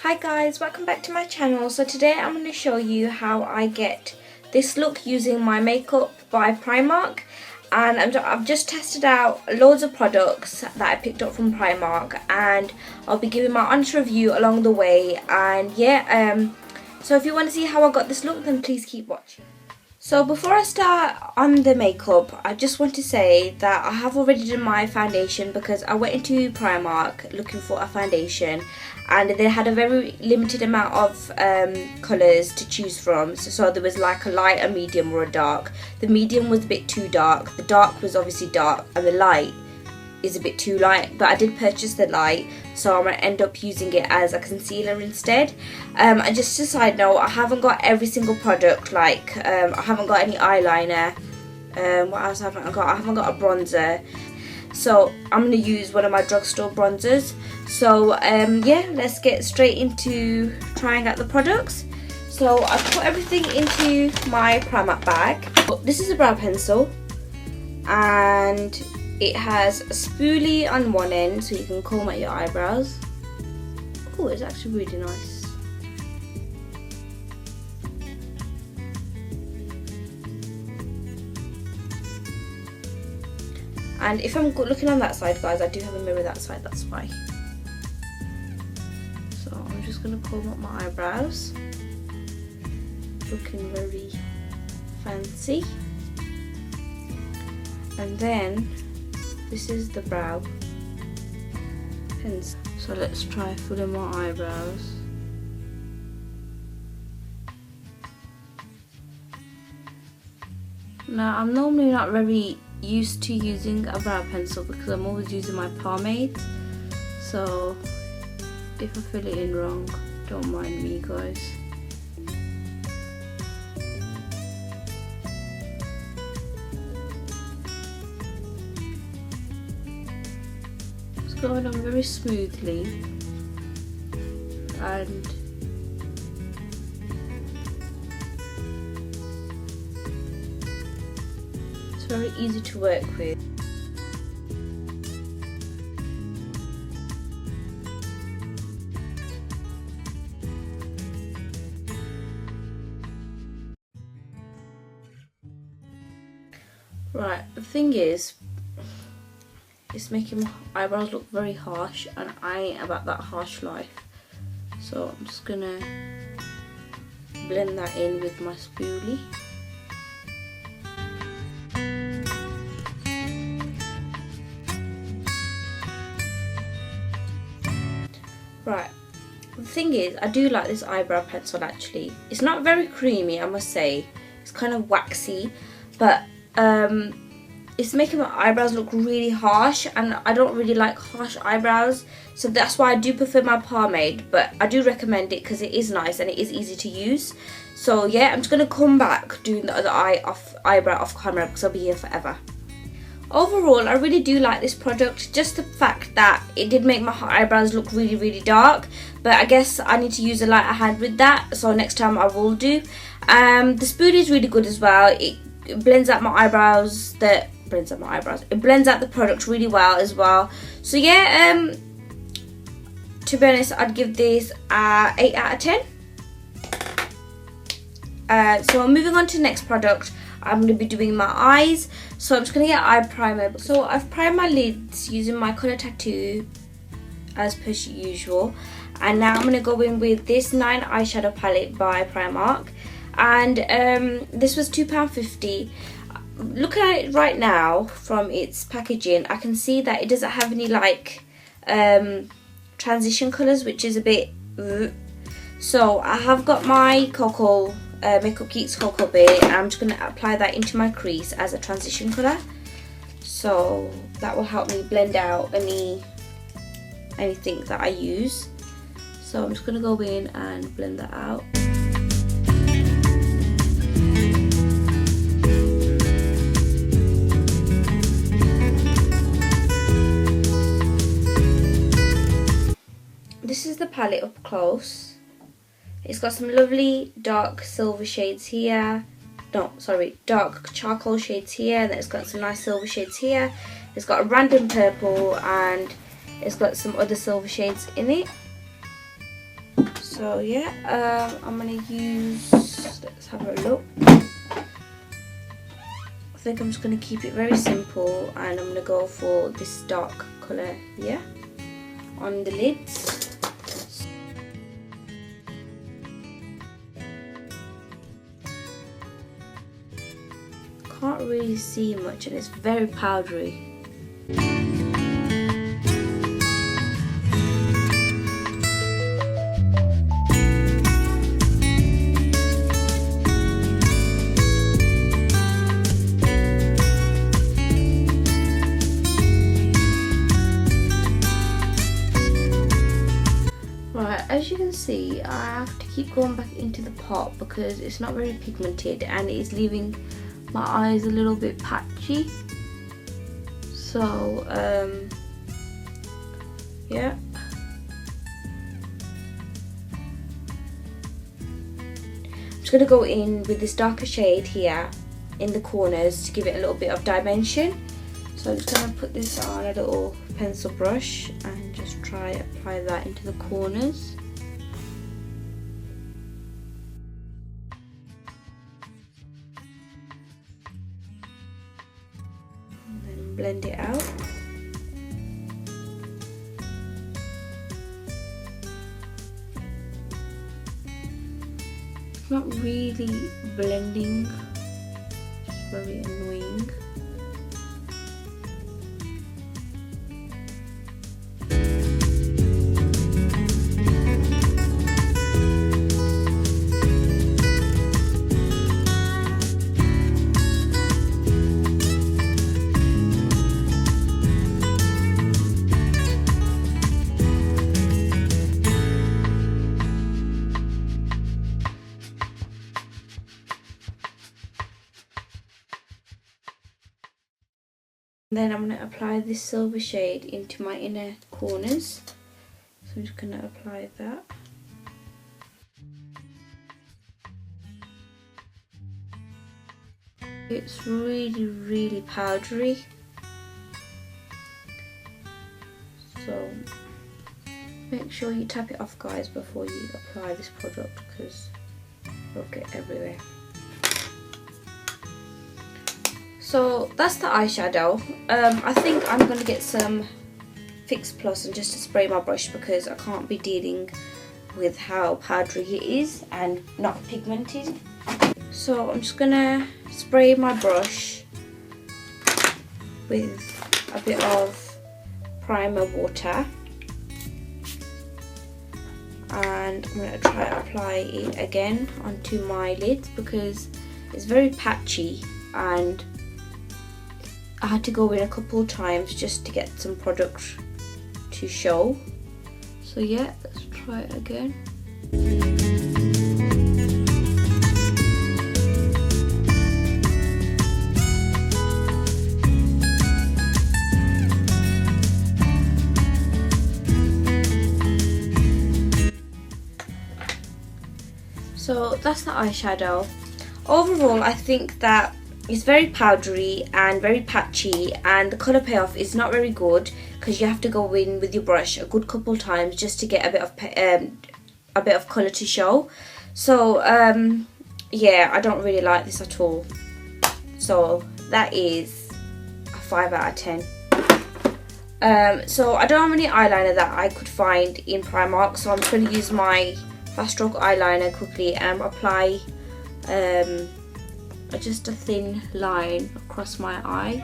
Hi guys, welcome back to my channel. So today I'm going to show you how I get this look using my makeup by Primark. And I've just tested out loads of products that I picked up from Primark, and I'll be giving my honest review along the way. And yeah, so if you want to see how I got this look, then please keep watching. So before I start on the makeup, I just want to say that I have already done my foundation because I went into Primark looking for a foundation and they had a very limited amount of colours to choose from. So there was like a light, a medium or a dark. The medium was a bit too dark, the dark was obviously dark, and the light is a bit too light, but I did purchase the light, so I'm going to end up using it as a concealer instead. And just a side note, I haven't got every single product, like I haven't got any eyeliner. What else haven't I got? I haven't got a bronzer, so I'm going to use one of my drugstore bronzers. So yeah, let's get straight into trying out the products. So I put everything into my Primark bag. This is a brow pencil, and it has a spoolie on one end so you can comb out your eyebrows. Oh, it's actually really nice. And if I'm looking on that side, guys, I do have a mirror that side, that's why. So I'm just going to comb up my eyebrows. Looking very fancy. And then this is the brow pencil. So let's try filling my eyebrows. Now I'm normally not very used to using a brow pencil because I'm always using my pomade. So if I fill it in wrong, don't mind me, guys. Going on very smoothly, and it's very easy to work with. Right, the thing is, it's making my eyebrows look very harsh, and I ain't about that harsh life. So I'm just gonna blend that in with my spoolie. Right, the thing is, I do like this eyebrow pencil actually. It's not very creamy, I must say. It's kind of waxy, but it's making my eyebrows look really harsh, and I don't really like harsh eyebrows, so that's why I do prefer my pomade. But I do recommend it because it is nice and it is easy to use. So yeah, I'm just going to come back doing the other eyebrow off camera because I'll be here forever. Overall, I really do like this product, just the fact that it did make my eyebrows look really dark, but I guess I need to use a lighter hand with that, so next time I will do. The spoolie is really good as well. It blends out my eyebrows, it blends out the product really well as well. So yeah, to be honest, I'd give this 8 out of 10. So I'm moving on to the next product. I'm going to be doing my eyes, so I'm just going to get eye primer. So I've primed my lids using my Colour Tattoo as per usual, and now I'm going to go in with this 9 eyeshadow palette by Primark, and this was £2.50. Looking at it right now from its packaging, I can see that it doesn't have any like transition colours, which is a bit so I have got my Cocoa Makeup Geeks Cocoa Bit, and I'm just going to apply that into my crease as a transition colour, so that will help me blend out anything that I use. So I'm just going to go in and blend that out. This is the palette up close. It's got some lovely dark silver shades here. No, sorry, dark charcoal shades here. And then it's got some nice silver shades here. It's got a random purple, and it's got some other silver shades in it. So yeah, I'm gonna use, let's have a look. I think I'm just gonna keep it very simple, and I'm gonna go for this dark colour here on the lids. Can't really see much, and it's very powdery. Right, as you can see, I have to keep going back into the pot because it's not very pigmented and it is leaving my eyes a little bit patchy. So yeah, I'm just gonna go in with this darker shade here in the corners to give it a little bit of dimension. So I'm just gonna put this on a little pencil brush and just try apply that into the corners. Blend it out. It's not really blending, it's very annoying. Then I'm going to apply this silver shade into my inner corners. So I'm just going to apply that. It's really powdery. So make sure you tap it off, guys, before you apply this product because it'll get everywhere. So that's the eyeshadow. I think I'm going to get some Fix Plus and just to spray my brush because I can't be dealing with how powdery it is and not pigmented. So I'm just going to spray my brush with a bit of primer water. And I'm going to try to apply it again onto my lids because it's very patchy and I had to go in a couple of times just to get some product to show. So yeah, let's try it again. So that's the eyeshadow. Overall, I think that it's very powdery and very patchy, and the colour payoff is not very good because you have to go in with your brush a good couple times just to get a bit of colour to show. So yeah, I don't really like this at all. So that is a 5 out of 10. So I don't have any eyeliner that I could find in Primark, so I'm just going to use my fast stroke eyeliner quickly and apply just a thin line across my eye.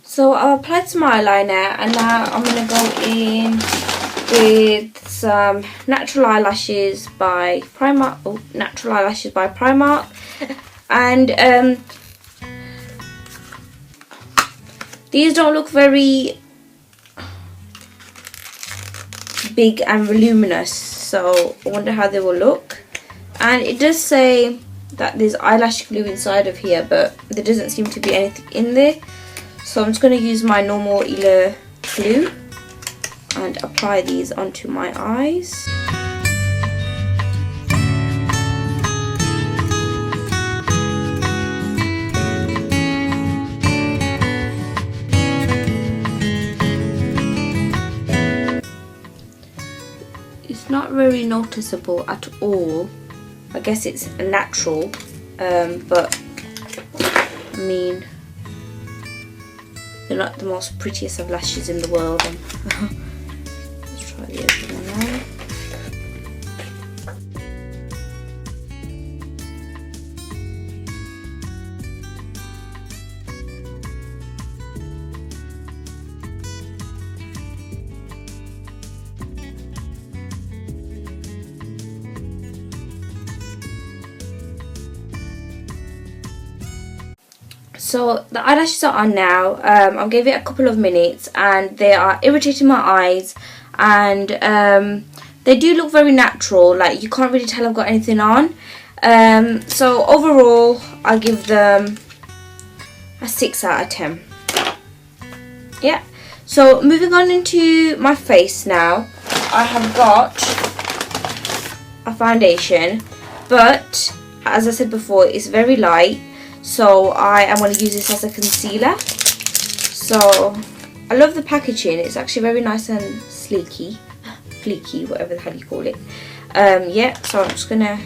So I've applied some eyeliner and now I'm going to go in with some natural eyelashes by Primark. Oh, natural eyelashes by Primark. And these don't look very big and voluminous, so I wonder how they will look. And it does say that there's eyelash glue inside of here, but there doesn't seem to be anything in there. So I'm just going to use my normal Eyeliner glue and apply these onto my eyes. It's not very noticeable at all. I guess it's natural, but I mean, they're not the most prettiest of lashes in the world. Let's try the other one now. So the eyelashes are on now. I'll give it a couple of minutes, and they are irritating my eyes, and they do look very natural, like you can't really tell I've got anything on. So overall I'll give them a 6 out of 10. Yeah, so moving on into my face now. I have got a foundation, but as I said before, it's very light. So I am going to use this as a concealer. So I love the packaging. It's actually very nice and fleeky, whatever the hell you call it. Yeah, so I'm just going to,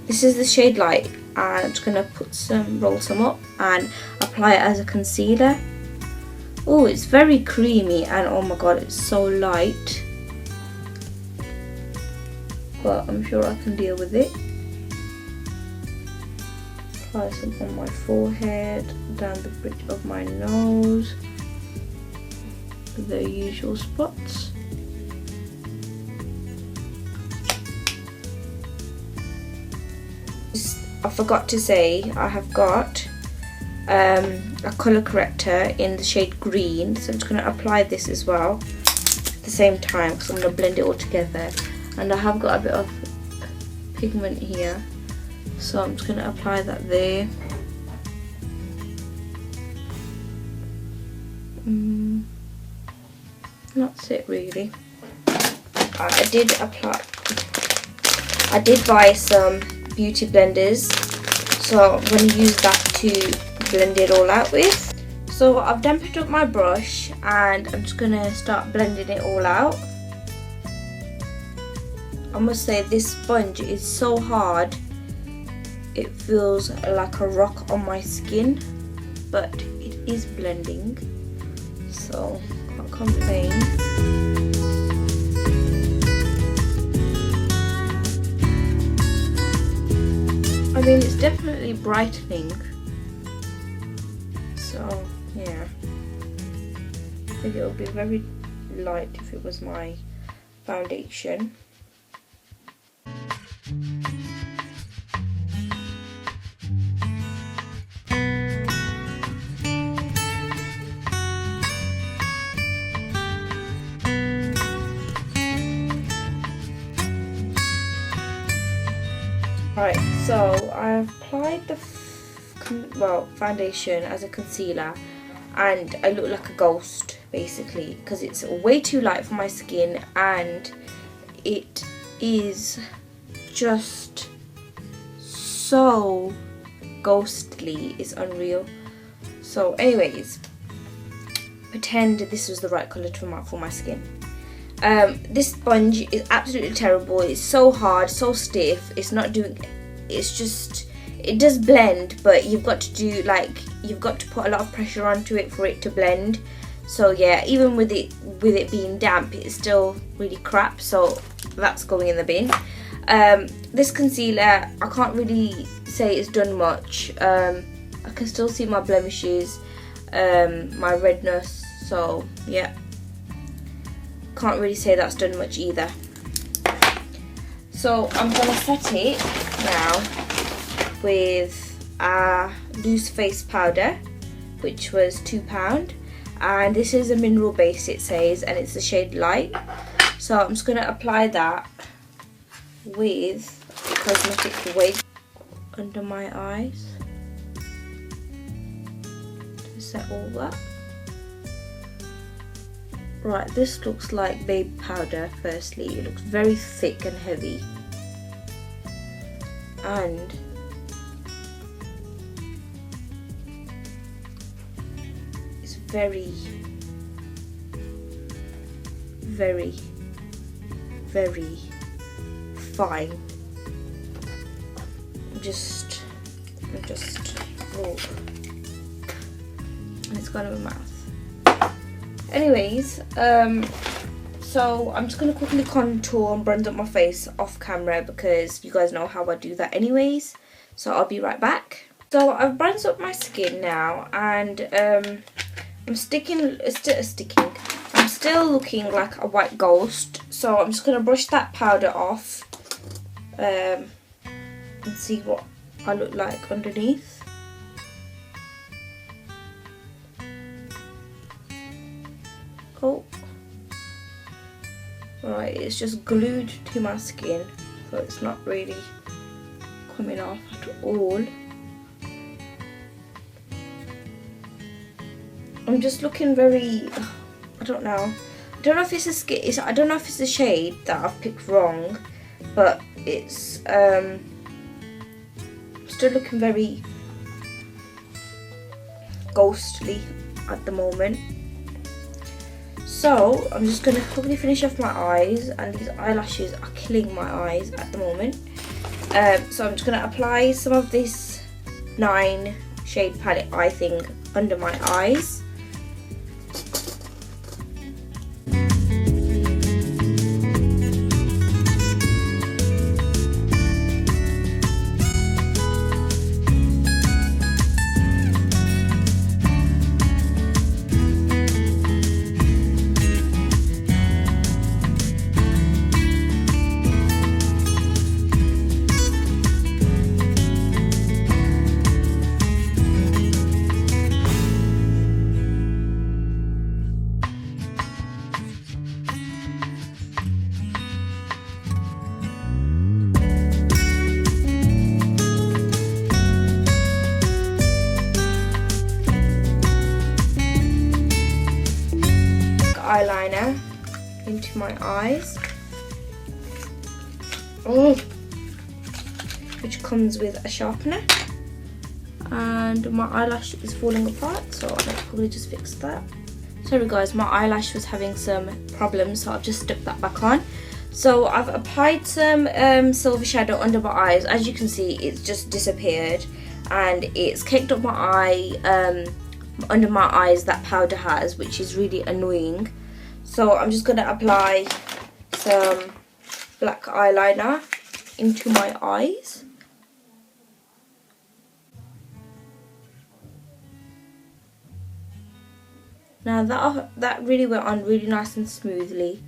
this is the shade Light, and I'm just going to roll some up and apply it as a concealer. Oh, it's very creamy, and oh my god, it's so light. But I'm sure I can deal with it. Apply some on my forehead, down the bridge of my nose, the usual spots. I forgot to say, I have got a colour corrector in the shade green, so I'm just going to apply this as well at the same time, because I'm going to blend it all together. And I have got a bit of pigment here, so I'm just going to apply that there. That's it really. I did buy some beauty blenders, so I'm going to use that to blend it all out with. So I've dampened up my brush, and I'm just going to start blending it all out. I must say, this sponge is so hard, it feels like a rock on my skin, but it is blending, so can't complain. I mean, it's definitely brightening, so yeah, I think it would be very light if it was my foundation. Right, so I've applied the foundation as a concealer, and I look like a ghost basically, because it's way too light for my skin, and it is just so ghostly, it's unreal. So anyways, pretend this was the right colour for my skin. This sponge is absolutely terrible. It's so hard, so stiff. It's not doing, it's just, it does blend, but you've got to put a lot of pressure onto it for it to blend. So yeah, even with it being damp, it's still really crap, so that's going in the bin. This concealer, I can't really say it's done much. I can still see my blemishes, my redness, so yeah, can't really say that's done much either. So I'm going to set it now with a loose face powder, which was £2, and this is a mineral base, it says, and it's the shade Light. So I'm just going to apply that with cosmetic wig under my eyes to set all that. Right, this looks like baby powder. Firstly, it looks very thick and heavy, and it's very, very, very fine. Just roll, and it's got in my mouth. Anyways, so I'm just gonna quickly contour and bronze up my face off camera because you guys know how I do that anyways. So I'll be right back. So I've bronzed up my skin now, and I'm still looking like a white ghost. So I'm just gonna brush that powder off and see what I look like underneath. Oh, right, it's just glued to my skin, so it's not really coming off at all. I'm just looking very, I don't know if it's a skin, I don't know if it's a shade that I've picked wrong, but it's still looking very ghostly at the moment. So I'm just going to quickly finish off my eyes, and these eyelashes are killing my eyes at the moment. So I'm just going to apply some of this 9 shade palette eye thing under my eyes. Eyeliner into my eyes, which comes with a sharpener, and my eyelash is falling apart, so I'll probably just fix that. Sorry guys, my eyelash was having some problems, so I've just stuck that back on. So I've applied some silver shadow under my eyes. As you can see, it's just disappeared, and it's caked up my eye, under my eyes, that powder has, which is really annoying. So I'm just going to apply some black eyeliner into my eyes. Now that really went on really nice and smoothly,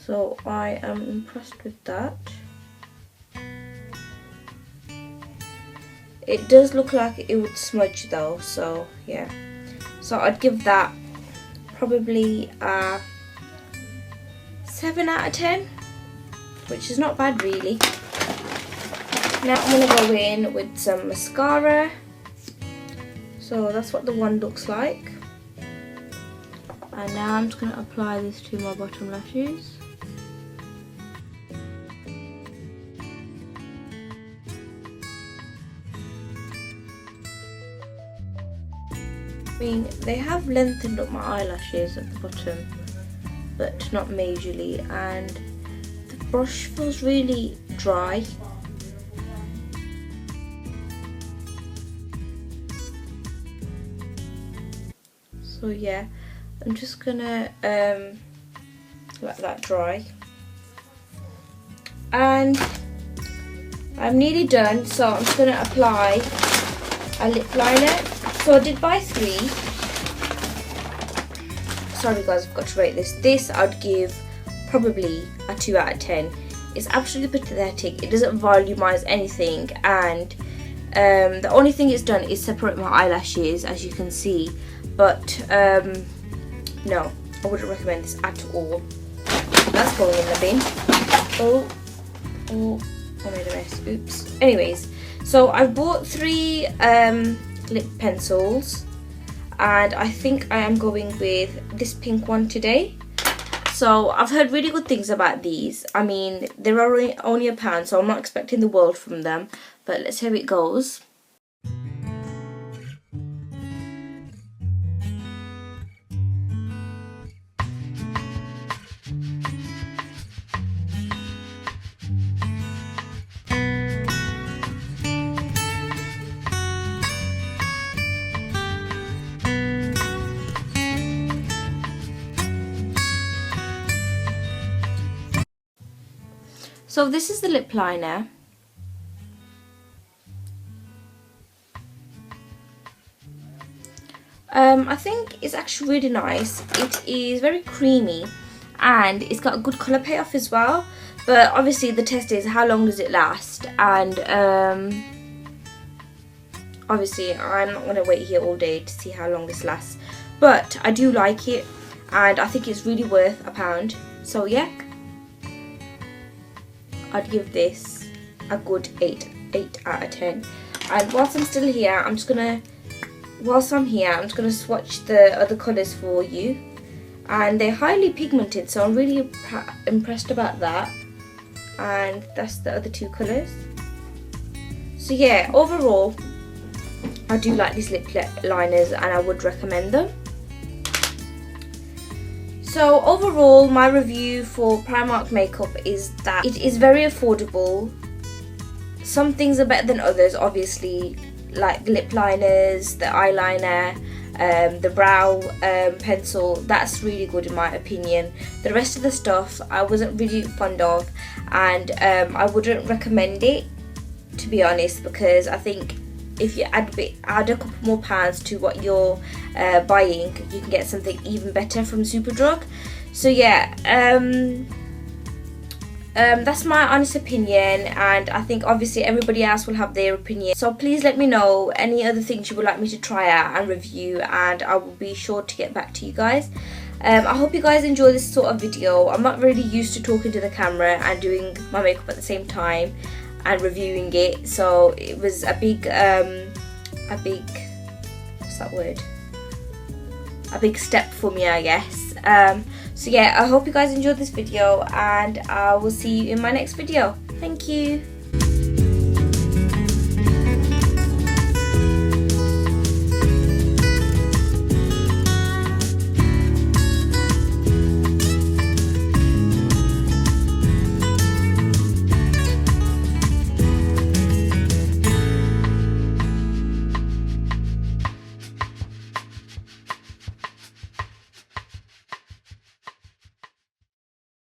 so I am impressed with that. It does look like it would smudge though, so yeah. So I'd give that probably a 7 out of 10, which is not bad really. Now I'm going to go in with some mascara. So that's what the wand looks like. And now I'm just going to apply this to my bottom lashes. I mean, they have lengthened up my eyelashes at the bottom, but not majorly, and the brush feels really dry. So yeah, I'm just gonna let that dry, and I'm nearly done, so I'm just gonna apply a lip liner. So I did buy 3. Sorry guys, I've got to rate this. This I'd give probably a 2 out of 10. It's absolutely pathetic. It doesn't volumize anything, and the only thing it's done is separate my eyelashes, as you can see. But no, I wouldn't recommend this at all. That's going in the bin. Oh, I made a mess. Oops. Anyways, so I bought 3 lip pencils, and I think I am going with this pink one today. So I've heard really good things about these. I mean, they're only £1, so I'm not expecting the world from them. But let's see how it goes. So this is the lip liner. I think it's actually really nice. It is very creamy and it's got a good colour payoff as well. But obviously the test is how long does it last, and obviously I'm not going to wait here all day to see how long this lasts. But I do like it and I think it's really worth £1. So yeah, I'd give this a good 8 out of 10. And whilst I'm here, I'm just gonna swatch the other colours for you. And they're highly pigmented, so I'm really impressed about that. And that's the other two colours. So yeah, overall, I do like these lip liners and I would recommend them. So overall, my review for Primark makeup is that it is very affordable. Some things are better than others, obviously, like the lip liners, the eyeliner, the brow pencil. That's really good in my opinion. The rest of the stuff I wasn't really fond of, and I wouldn't recommend it, to be honest, because I think if you add a couple more pounds to what you're buying, you can get something even better from Superdrug. So yeah, that's my honest opinion, and I think obviously everybody else will have their opinion. So please let me know any other things you would like me to try out and review, and I will be sure to get back to you guys. I hope you guys enjoy this sort of video. I'm not really used to talking to the camera and doing my makeup at the same time and reviewing it, so it was a big what's that word? A big step for me, I guess. So yeah, I hope you guys enjoyed this video, and I will see you in my next video. Thank you.